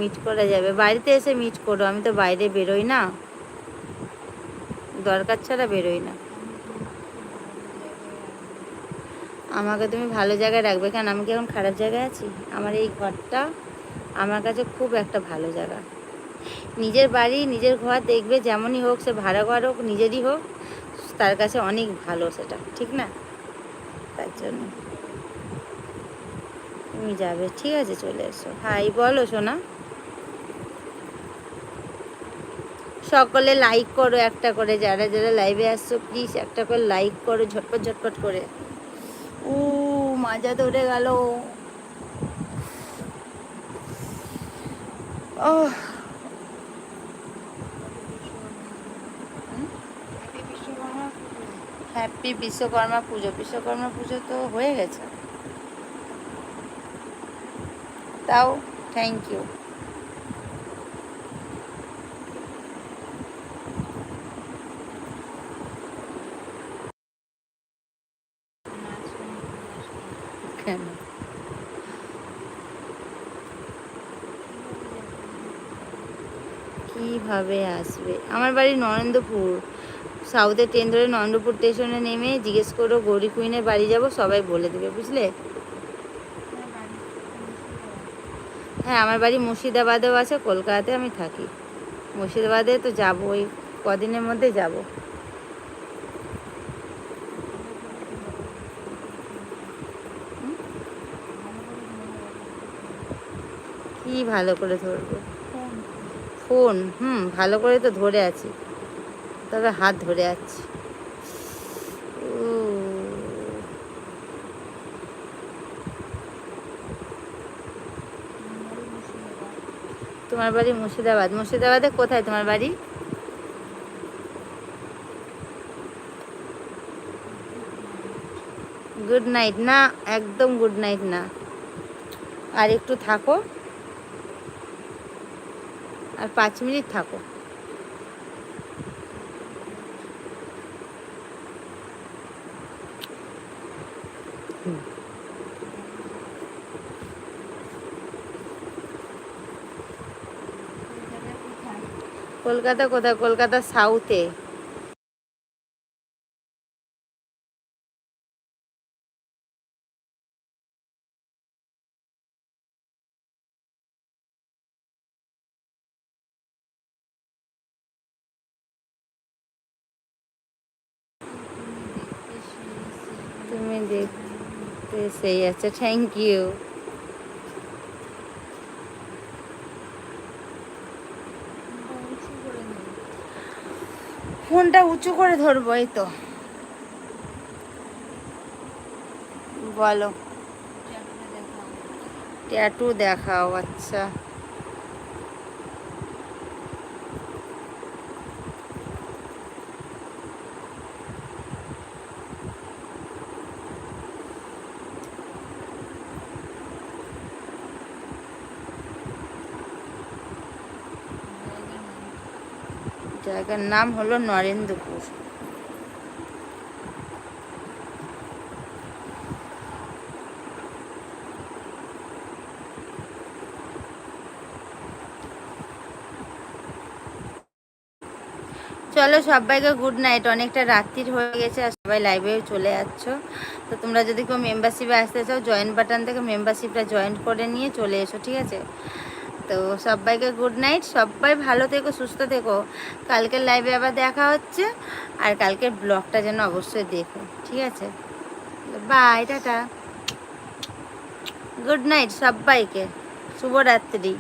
Meet করা যাবে, বাড়িতে এসে মিট করো। আমি তো বাইরে বেরোই না, দরকার ছাড়া বেরোই না। আমাকে তুমি ভালো জায়গায় রাখবে কেন? আমি কি এখন খারাপ জায়গায় আছি? আমার এই ঘরটা আমার কাছে খুব একটা ভালো জায়গা। নিজের বাড়ি নিজের ঘর দেখবে, যেমনই হোক, সে ভাড়া ঘর হোক নিজেরই হোক, তার কাছে অনেক ভালো সেটা, ঠিক না? তার জন্য তুমি যাবে, ঠিক আছে, চলে এসো। হাই বলো সোনা। সকলে লাইক করো একটা করে, যারা যারা লাইভে আসছো প্লিজ একটা করে লাইক করো, ঝটপট ঝটপট করে। ও মাজা ধরে গেল। ও হ্যাপি বিশ্বকর্মা পুজো। বিশ্বকর্মা পুজো তো হয়ে গেছে, তাও থ্যাংক ইউ। কেন? কীভাবে আসবে? আমার বাড়ি নরেন্দ্রপুর, সাউথে ট্রেন ধরে নরেন্দ্রপুর স্টেশনে নেমে জিজ্ঞেস করো গৌরী কুইনের বাড়ি যাব, সবাই বলে দেবে, বুঝলে? হ্যাঁ, আমার বাড়ি মুর্শিদাবাদেও আছে, কলকাতাতে আমি থাকি। মুর্শিদাবাদে তো যাবো, ওই কদিনের মধ্যে যাব। কি ভালো করে ধরবো? ফোন? ভালো করে তো ধরে আছি, তবে হাত ধরে আছি। তোমার বাড়ি মুর্শিদাবাদ? মুর্শিদাবাদে কোথায় তোমার বাড়ি? গুড নাইট না, একদম গুড নাইট না। আর একটু থাকো, আর 5 মিনিট থাকো। কলকাতা কোথায়? কলকাতা সাউথে। তুমি দেখতে সেই আছে, থ্যাংক ইউ। ফোনটা উঁচু করে ধরবো, এই তো। বলো। ট্যাটু দেখাও, আচ্ছা। জায়গার নাম হলো নরেন্দ্রপুর। চলো সবাইকে গুড নাইট, অনেকটা রাত্রির হয়ে গেছে আর সবাই লাইভেও চলে যাচ্ছ। তো তোমরা যদি কেউ মেম্বারশিপে আসতে চাও, জয়েন বাটন থেকে মেম্বারশিপটা জয়েন করে নিয়ে চলে এসো, ঠিক আছে? তো সবাইকে গুড নাইট, সবাই ভালো থেকো, সুস্থ থেকো। কালকের লাইভে আবার দেখা হচ্ছে, আর কালকের ব্লগটা যেন অবশ্যই দেখো, ঠিক আছে? বাই, টাটা, গুড নাইট সবাইকে, শুভরাত্রি।